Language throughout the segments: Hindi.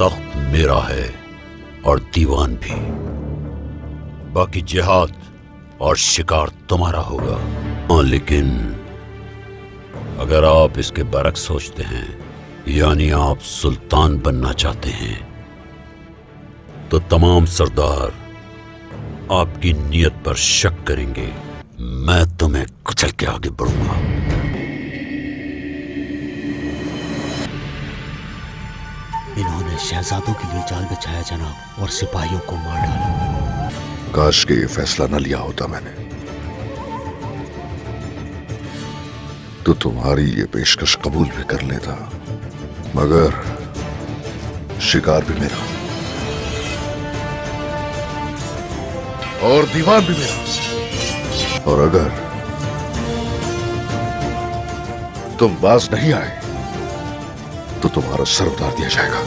तख्त मेरा है और दीवान भी। बाकी जिहाद और शिकार तुम्हारा होगा। हाँ, लेकिन अगर आप इसके बरक्स सोचते हैं, यानी आप सुल्तान बनना चाहते हैं, तो तमाम सरदार आपकी नीयत पर शक करेंगे। मैं तुम्हें कुचल के आगे बढ़ूंगा। इन्होंने शहजादों के लिए जाल बिछाया जनाब, और सिपाहियों को मार डाला। काश के ये फैसला न लिया होता मैंने, तो तुम्हारी ये पेशकश कबूल भी कर लेता, मगर शिकार भी मेरा और दीवान भी मेरा। और अगर तुम बाज नहीं आए तो तुम्हारा सर उतार दिया जाएगा।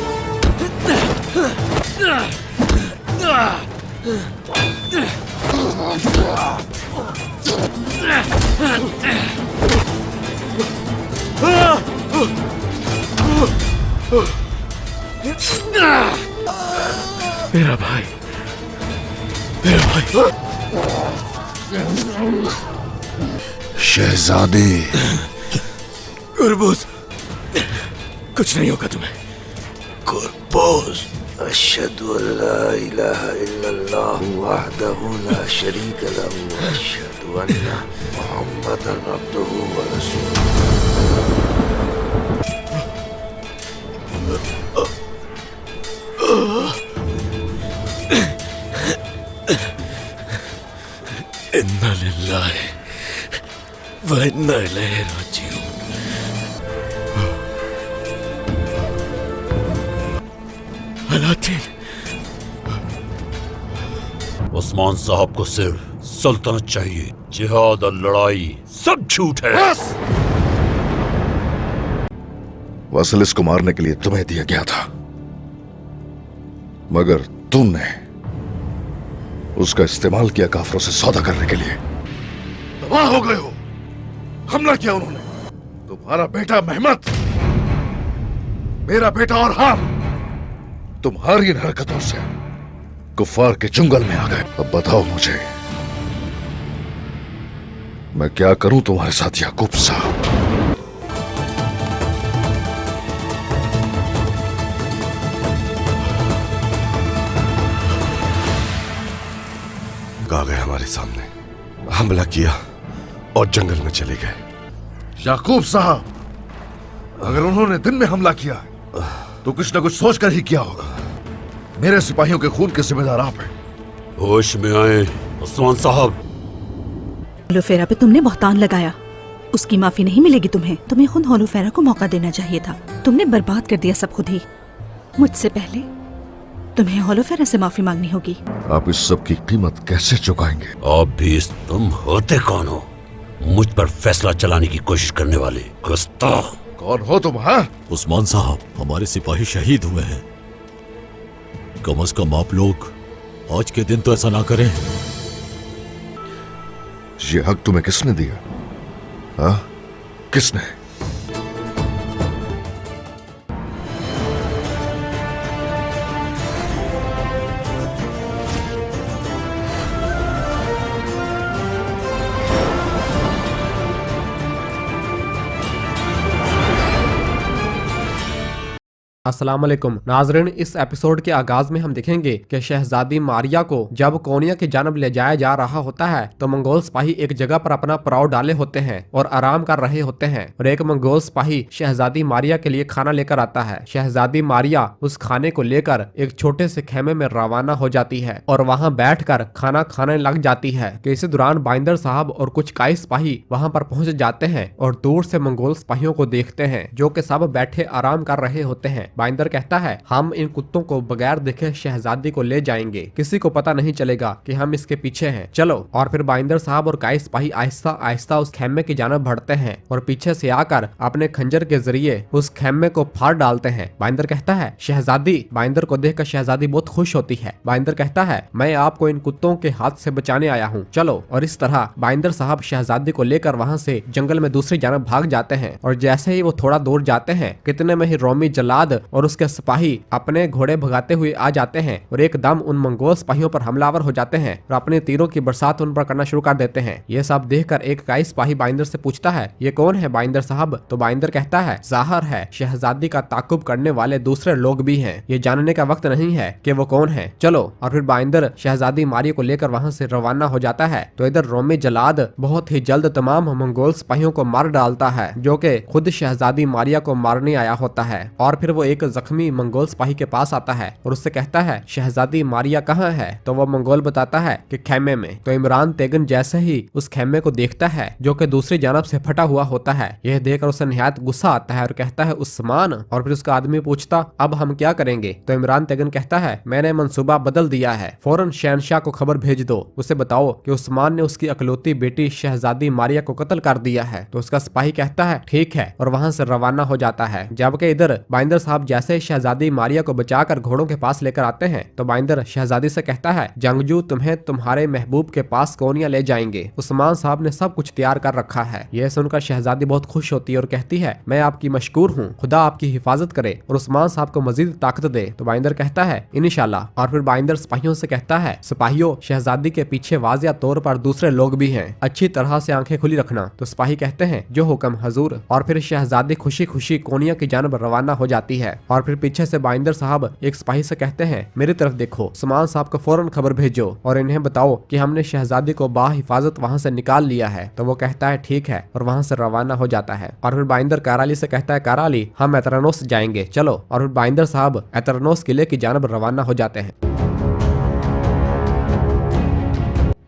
मेरा भाई, मेरा भाई। शहजादे। कुर्बूज, कुछ नहीं होगा तुम्हें। कुर्बूज। अशहदु अल्ला इलाहा इल्लल्लाह वहदहु ला शरीक लहु व अशहदु अन्ना मुहम्मदन अब्दुहु व रसूलुहु। इन्ना लिल्लाहि व इन्ना इलैहि राजिऊन। उस्मान साहब को सिर्फ सल्तनत चाहिए, जिहाद और लड़ाई सब झूठ है। वासिलिस को मारने के लिए तुम्हें दिया गया था, मगर तुमने उसका इस्तेमाल किया काफरों से सौदा करने के लिए। तबाह हो गए हो। हमला किया उन्होंने। तुम्हारा बेटा महमद, मेरा बेटा और हम तुम्हारी इन हरकतों से कुफार के जंगल में आ गए। अब बताओ मुझे, मैं क्या करूं तुम्हारे साथ याकूब साहब? आ गए हमारे सामने, हमला किया और जंगल में चले गए। याकूब साहब, अगर उन्होंने दिन में हमला किया तो कुछ न कुछ सोचकर ही किया होगा। मेरे सिपाहियों के खून के जिम्मेदार आप हैं। होश में आए उस्मान साहब। होलोफेरा पे तुमने बहतान लगाया, उसकी माफी नहीं मिलेगी तुम्हें। तुम्हें खुद होलोफेरा को मौका देना चाहिए था। तुमने बर्बाद कर दिया सब खुद ही। मुझसे पहले तुम्हें होलोफेरा से माफी मांगनी होगी। आप इस सब की कीमत कैसे चुकाएंगे? आप भी तुम होते कौन हो मुझ पर फैसला चलाने की कोशिश करने वाले? गुस्ताख। कौन हो तुम? हाँ, उस्मान साहब, हमारे सिपाही शहीद हुए हैं। कम से कम आप लोग आज के दिन तो ऐसा ना करें। ये हक तुम्हें किसने दिया? हाँ, किसने? अस्सलाम वालेकुम नाजरीन, इस एपिसोड के आगाज में हम देखेंगे कि शहजादी मारिया को जब कोनिया की जानब ले जाया जा रहा होता है तो मंगोल सिपाही एक जगह पर अपना पड़ाव डाले होते हैं और आराम कर रहे होते हैं और एक मंगोल सिपाही शहजादी मारिया के लिए खाना लेकर आता है। शहजादी मारिया उस खाने को लेकर एक छोटे से खेमे में रवाना हो जाती है और वहाँ बैठकर खाना खाने लग जाती है कि इसी दौरान बाइंदर साहब और कुछ काई सिपाही वहाँ पर पहुँच जाते हैं और दूर से मंगोल सिपाहियों को देखते हैं जो कि सब बैठे आराम कर रहे होते हैं। बाइंदर कहता है, हम इन कुत्तों को बगैर देखे शहजादी को ले जाएंगे, किसी को पता नहीं चलेगा कि हम इसके पीछे हैं, चलो। और फिर बाइंदर साहब और काई सिपाही आहिस्ता आहिस्ता उस खेमे की जानब बढ़ते हैं और पीछे से आकर अपने खंजर के जरिए उस खेमे को फाड़ डालते हैं। बाइंदर कहता है, शहजादी। बाइंदर को देखकर शहजादी बहुत खुश होती है। बाइंदर कहता है, मैं आपको इन कुत्तों के हाथ से बचाने आया हूँ, चलो। और इस तरह बाइंदर साहब शहजादी को लेकर वहाँ से जंगल में दूसरी जानब भाग जाते हैं और जैसे ही वो थोड़ा दूर जाते हैं कितने में ही रोमी जलाद और उसके सिपाही अपने घोड़े भगाते हुए आ जाते हैं और एकदम उन मंगोल सिपाहियों पर हमलावर हो जाते हैं और अपने तीरों की बरसात उन पर करना शुरू कर देते हैं। ये सब देखकर एक काई सिपाही बाइंदर से पूछता है, ये कौन है बाइंदर साहब? तो बाइंदर कहता है, जाहिर है शहजादी का ताकुब करने वाले दूसरे लोग भी हैं, ये जानने का वक्त नहीं है कि वो कौन है, चलो। और फिर बाइंदर शहजादी मारिया को लेकर वहां से रवाना हो जाता है। तो इधर रोमी जलाद बहुत ही जल्द तमाम मंगोल सिपाहियों को मार डालता है जो कि खुद शहजादी मारिया को मारने आया होता है। और फिर वो एक जख्मी मंगोल सिपाही के पास आता है और उससे कहता है, शहजादी मारिया कहाँ है? तो वो मंगोल बताता है कि खेमे में। तो इमरान तेगन जैसे ही उस खेमे को देखता है जो कि दूसरी जानब से फटा हुआ होता है, यह देखकर उसे निहायत गुस्सा आता है और कहता है, उस्मान। और फिर उसका आदमी पूछता, अब हम क्या करेंगे? तो इमरान तेगन कहता है, मैंने मंसूबा बदल दिया है, फौरन शहनशाह को खबर भेज दो, उसे बताओ कि उस्मान ने उसकी अकलौती बेटी शहजादी मारिया को कत्ल कर दिया है। तो उसका सिपाही कहता है, ठीक है, और वहां से रवाना हो जाता है। जबकि इधर बाइंदर साहब जैसे शहजादी मारिया को बचाकर घोड़ों के पास लेकर आते हैं तो बाइंदर शहजादी से कहता है, जंगजू तुम्हें तुम्हारे महबूब के पास कोनिया ले जाएंगे, उस्मान साहब ने सब कुछ तैयार कर रखा है। यह सुनकर शहजादी बहुत खुश होती है और कहती है, मैं आपकी मशकूर हूँ, खुदा आपकी हिफाजत करे और उस्मान साहब को मजीद ताकत दे। तो बाइंदर कहता है, इंशाल्लाह। और फिर बाइंदर सिपाहियों से कहता है, सिपाहियों शहजादी के पीछे वाजिया तौर पर दूसरे लोग भी हैं, अच्छी तरह से आंखें खुली रखना। तो सिपाही कहते हैं, जो हुक्म हजूर। और फिर शहजादी खुशी खुशी कोनिया की जानब रवाना हो जाती है। और फिर पीछे से बाइंदर साहब एक सिपाही से कहते हैं, मेरी तरफ देखो, उस्मान साहब को फौरन खबर भेजो और इन्हें बताओ कि हमने शहजादी को बाहिफाजत वहां से निकाल लिया है। तो वो कहता है, ठीक है, और वहां से रवाना हो जाता है। और फिर बाइंदर काराली से कहता है, काराली हम एतरानोस जाएंगे, चलो। और फिर बाइंदर साहब एतरानोस किले की जानब रवाना हो जाते हैं।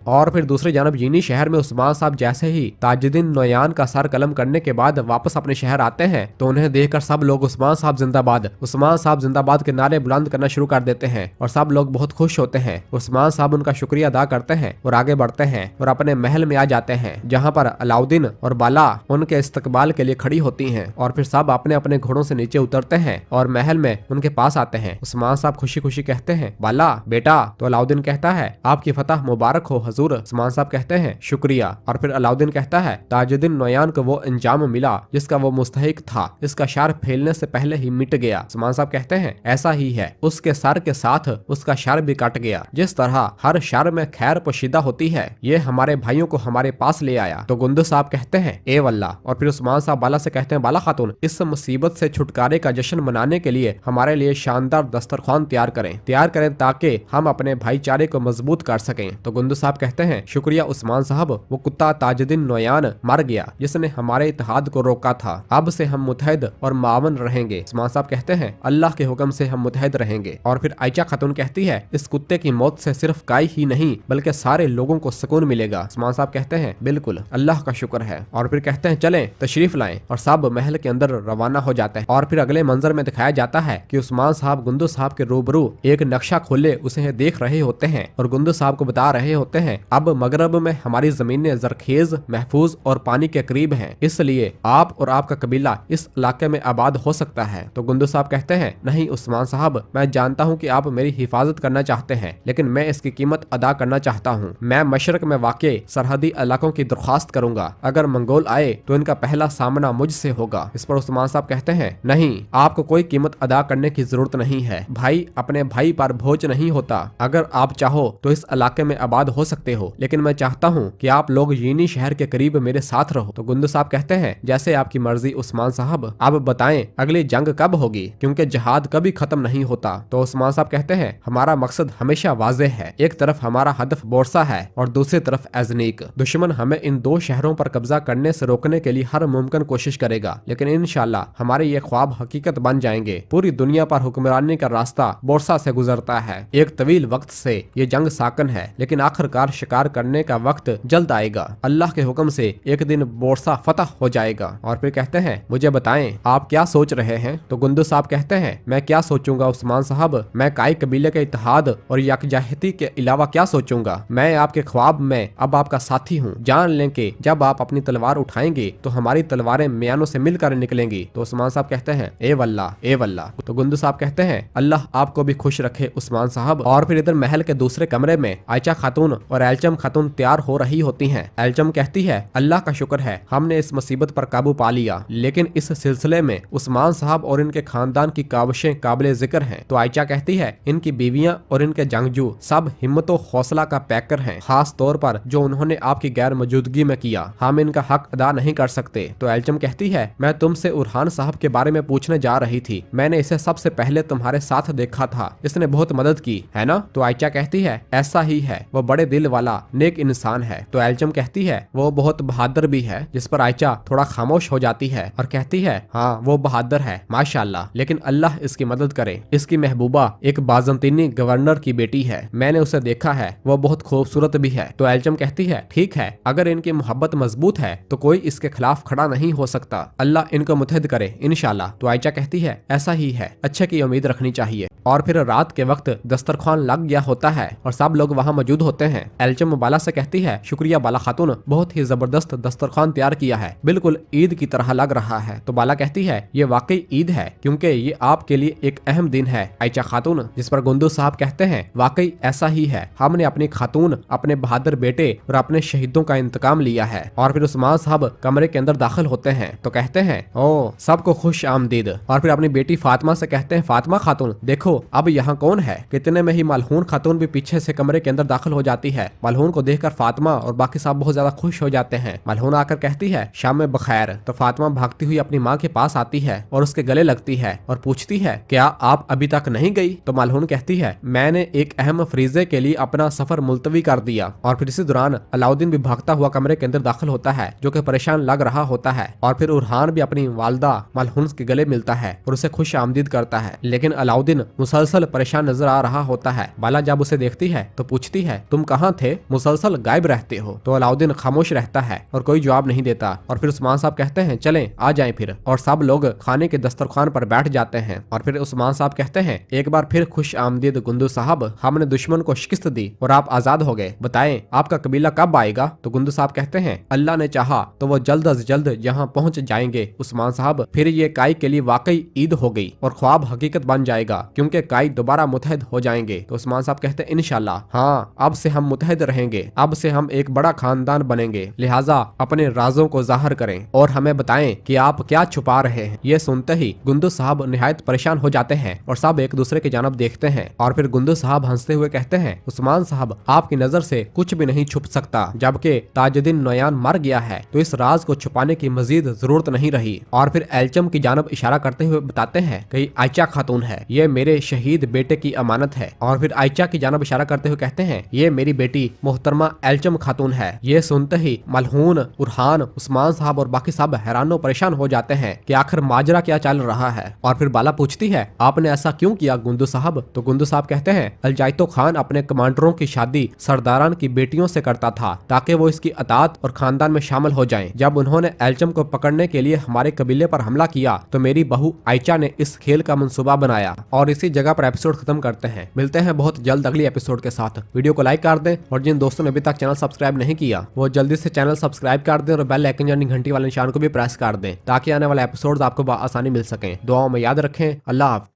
और फिर दूसरी जानब यीनी शहर में उस्मान साहब जैसे ही ताजुद्दीन नोयान का सर कलम करने के बाद वापस अपने शहर आते हैं तो उन्हें देखकर सब लोग उस्मान साहब जिंदाबाद के नारे बुलंद करना शुरू कर देते हैं और सब लोग बहुत खुश होते हैं। उस्मान साहब उनका शुक्रिया अदा करते हैं और आगे बढ़ते हैं और अपने महल में आ जाते हैं जहाँ पर अलाउद्दीन और बाला उनके इस्तकबाल के लिए खड़ी होती हैं। और फिर सब अपने अपने घोड़ों से नीचे उतरते हैं और महल में उनके पास आते हैं। उस्मान साहब खुशी खुशी कहते हैं, बाला बेटा। तो अलाउद्दीन कहता है, आपकी फतह मुबारक हो हजूर। उस्मान साहब कहते हैं, शुक्रिया। और फिर अलाउद्दीन कहता है, ताजुद्दीन नोयान को वो अंजाम मिला जिसका वो मुस्तहिक था, इसका शर फैलने से पहले ही मिट गया। उस्मान साहब कहते हैं, ऐसा ही है, उसके सर के साथ उसका शर भी कट गया। जिस तरह हर शर में खैर पोशीदा होती है, ये हमारे भाइयों को हमारे पास ले आया। तो गुंदू साहब कहते हैं, ए वल्लाह। और फिर उस्मान साहब बाला से कहते हैं, बाला खातून, इस मुसीबत से छुटकारे का जश्न मनाने के लिए हमारे लिए शानदार दस्तरखान तैयार करें ताकि हम अपने भाईचारे को मजबूत कर सकें। तो गुंदू साहब कहते हैं, शुक्रिया उस्मान साहब, वो कुत्ता ताजुद्दीन नोयान मर गया जिसने हमारे इत्तेहाद को रोका था। अब से हम मुतहद और मावन रहेंगे। उस्मान साहब कहते हैं, अल्लाह के हुक्म से हम मुतहद रहेंगे। और फिर आयशा खातून कहती है, इस कुत्ते की मौत से सिर्फ काई ही नहीं बल्कि सारे लोगों को सुकून मिलेगा। उस्मान साहब कहते हैं, बिल्कुल, अल्लाह का शुक्र है। और फिर कहते हैं, चलें तशरीफ लाएं। और सब महल के अंदर रवाना हो जाते हैं। और फिर अगले मंजर में दिखाया जाता है कि उस्मान साहब गुंदू साहब के रूबरू एक नक्शा खोले उसे देख रहे होते हैं और गुंदू साहब को बता रहे होते हैं, अब मगरब में हमारी जमीनें जरखेज, महफूज और पानी के करीब हैं, इसलिए आप और आपका कबीला इस इलाके में आबाद हो सकता है। तो गुंदू साहब कहते हैं, नहीं उस्मान साहब, मैं जानता हूँ कि आप मेरी हिफाजत करना चाहते हैं, लेकिन मैं इसकी कीमत अदा करना चाहता हूँ। मैं मशरक में वाक़े सरहदी इलाकों की दरख्वास्त करूंगा। अगर मंगोल आए तो इनका पहला सामना मुझसे होगा। इस पर उस्मान साहब कहते हैं, नहीं, आपको कोई कीमत अदा करने की जरूरत नहीं है। भाई अपने भाई पर बोझ नहीं होता। अगर आप चाहो तो इस इलाके में आबाद हो सकते हो, लेकिन मैं चाहता हूँ कि आप लोग यीनी शहर के करीब मेरे साथ रहो। तो गुंदू साहब कहते हैं, जैसे आपकी मर्जी उस्मान साहब, अब बताएं अगली जंग कब होगी, क्योंकि जहाद कभी खत्म नहीं होता। तो उस्मान साहब कहते हैं, हमारा मकसद हमेशा वाज़ेह है। एक तरफ हमारा हदफ बोरसा है और दूसरी तरफ एजनीक। दुश्मन हमें इन दो शहरों पर कब्जा करने से रोकने के लिए हर मुमकिन कोशिश करेगा, लेकिन इंशाल्लाह हमारे ये ख्वाब हकीकत बन जाएंगे। पूरी दुनिया पर हुक्मरानी का रास्ता बोरसा से गुजरता है। एक तवील वक्त से ये जंग साकन है, लेकिन आखिरकार शिकार करने का वक्त जल्द आएगा। अल्लाह के हुक्म से एक दिन बोरसा फतह हो जाएगा। और फिर कहते हैं, मुझे बताएं आप क्या सोच रहे हैं। तो गुंदू साहब कहते हैं, मैं क्या सोचूंगा उस्मान साहब, मैं काई कबीले के इत्तेहाद और यकजाहती के अलावा क्या सोचूंगा। मैं आपके ख्वाब में अब आपका साथी हूँ। जान लें कि जब आप अपनी तलवार उठाएंगे तो हमारी तलवारें म्यानों से मिलकर निकलेंगी। तो उस्मान साहब कहते हैं, ए वल्लाह, ए वल्लाह। तो गुंदू साहब कहते हैं, अल्लाह आपको भी खुश रखे उस्मान साहब। और फिर इधर महल के दूसरे कमरे में आयशा खातून और एल्चम खातून तैयार हो रही होती हैं। एल्चम कहती है अल्लाह का शुक्र है हमने इस मुसीबत पर काबू पा लिया, लेकिन इस सिलसिले में उस्मान साहब और इनके खानदान की काविशें काबिले जिक्र हैं। तो आयशा कहती है इनकी बीवियां और इनके जंगजू सब हिम्मत और हौसला का पैकर हैं, खास तौर पर जो उन्होंने आपकी गैर मौजूदगी में किया। हम इनका हक अदा नहीं कर सकते। तो एल्चम कहती है मैं तुमसे उरहान साहब के बारे में पूछने जा रही थी, मैंने इसे सबसे पहले तुम्हारे साथ देखा था, इसने बहुत मदद की है ना। तो आयशा कहती है ऐसा ही है, वो बड़े दिल वाला नेक इंसान है। तो एल्चम कहती है वो बहुत बहादुर भी है, जिस पर आयशा थोड़ा खामोश हो जाती है और कहती है हाँ वो बहादुर है माशाल्लाह, लेकिन अल्लाह इसकी मदद करे। इसकी महबूबा एक बाज़ंतीनी गवर्नर की बेटी है, मैंने उसे देखा है, वो बहुत खूबसूरत भी है। तो एल्चम कहती है ठीक है, अगर इनकी मोहब्बत मजबूत है तो कोई इसके खिलाफ खड़ा नहीं हो सकता, अल्लाह इनको मुत्तहिद करे इंशाल्लाह। तो आयशा कहती है ऐसा ही है, अच्छे की उम्मीद रखनी चाहिए। और फिर रात के वक्त दस्तरखान लग गया होता है और सब लोग वहाँ मौजूद होते हैं। एल्चम बाला से कहती है शुक्रिया बाला खातून, बहुत ही जबरदस्त दस्तरखान तैयार किया है, बिल्कुल ईद की तरह लग रहा है। तो बाला कहती है ये वाकई ईद है, क्योंकि ये आपके लिए एक अहम दिन है आयशा खातून। जिस पर गुंदू साहब कहते हैं वाकई ऐसा ही है, हमने अपनी खातून, अपने बहादुर बेटे और अपने शहीदों का इंतकाम लिया है। और फिर उस्मान साहब कमरे के अंदर दाखिल होते हैं तो कहते हैं ओ सबको खुश आमदीद। और फिर अपनी बेटी फातिमा से कहते हैं फातिमा खातून देखो अब यहाँ कौन है। कितने में ही मलहून खातून भी पीछे से कमरे के अंदर दाखिल हो जाती है। मलहून को देखकर फातिमा और बाकी सब बहुत ज्यादा खुश हो जाते हैं। मलहून आकर कहती है शाम में बखैर। तो फातिमा भागती हुई अपनी माँ के पास आती है और उसके गले लगती है और पूछती है क्या आप अभी तक नहीं गई। तो मलहून कहती है मैंने एक अहम फरीजे के लिए अपना सफर मुलतवी कर दिया। और फिर इसी दौरान अलाउद्दीन भी भागता हुआ कमरे के अंदर दाखिल होता है, जो कि परेशान लग रहा होता है। और फिर उरहान भी अपनी वालदा मलहून के गले मिलता है और उसे खुश आमदीद करता है, लेकिन अलाउद्दीन मुसलसल परेशान नजर आ रहा होता है। बाला जब उसे देखती है तो पूछती है तुम कहाँ थे, मुसलसल गायब रहते हो। तो अलाउद्दीन खामोश रहता है और कोई जवाब नहीं देता। और फिर उस्मान साहब कहते हैं चलें आ जाएं फिर, और सब लोग खाने के दस्तरखान पर बैठ जाते हैं। और फिर उस्मान साहब कहते हैं एक बार फिर खुश आमदीद गुंदू साहब, हमने दुश्मन को शिकस्त दी और आप आजाद हो गए, बताएं आपका कबीला कब आएगा। तो गुंदू साहब कहते हैं अल्लाह ने चाहा तो वो जल्द अज जल्द यहाँ पहुँच जाएंगे उस्मान साहब, फिर ये काई के लिए वाकई ईद हो गई और ख्वाब हकीकत बन जाएगा, क्योंकि काई दोबारा मुतहद हो जाएंगे। तो उस्मान साहब कहते हैं इंशाल्लाह, हाँ अब से हम मुतहद रहेंगे, अब से हम एक बड़ा खानदान बनेंगे, लिहाजा अपने राजों को जाहिर करें और हमें बताएं कि आप क्या छुपा रहे हैं। ये सुनते ही गुंदू साहब निहायत परेशान हो जाते हैं और सब एक दूसरे की जानब देखते हैं। और फिर गुंदू साहब हंसते हुए कहते हैं उस्मान साहब आपकी नजर से कुछ भी नहीं छुप सकता, जबकि ताजुद्दीन नोयान मर गया है तो इस राज को छुपाने की मजीद जरूरत नहीं रही। और फिर एल्चम की जानब इशारा करते हुए बताते हैं कि आयशा खातून है, ये मेरे शहीद बेटे की अमानत है। और फिर आयशा की जानब इशारा करते हुए कहते हैं ये मेरी बेटी मोहतरमा एल्चम खातून है। ये सुनते ही मलहून, उरहान, उस्मान साहब और बाकी सब हैरानो परेशान हो जाते हैं कि आखिर माजरा क्या चल रहा है। और फिर बाला पूछती है आपने ऐसा क्यों किया गुंदू साहब। तो गुंदू साहब कहते हैं अलजाइतो खान अपने कमांडरों की शादी सरदारान की बेटियों से करता था ताकि वो इसकी अतात और खानदान में शामिल हो जाएं। जब उन्होंने एल्चम को पकड़ने के लिए हमारे कबीले पर हमला किया तो मेरी बहू आयशा ने इस खेल का मंसूबा बनाया। और इसी जगह पर एपिसोड खत्म करते हैं। मिलते हैं बहुत जल्द अगली एपिसोड के साथ। वीडियो को लाइक कर दें और जिन दोस्तों ने अभी तक चैनल सब्सक्राइब नहीं किया वो जल्दी से चैनल सब्सक्राइब कर दें और बेल आइकन यानी घंटी वाले निशान को भी प्रेस कर दें ताकि आने वाले एपिसोड आपको आसानी मिल सके। दुआओं में याद रखें। अल्लाह हाफ़िज़।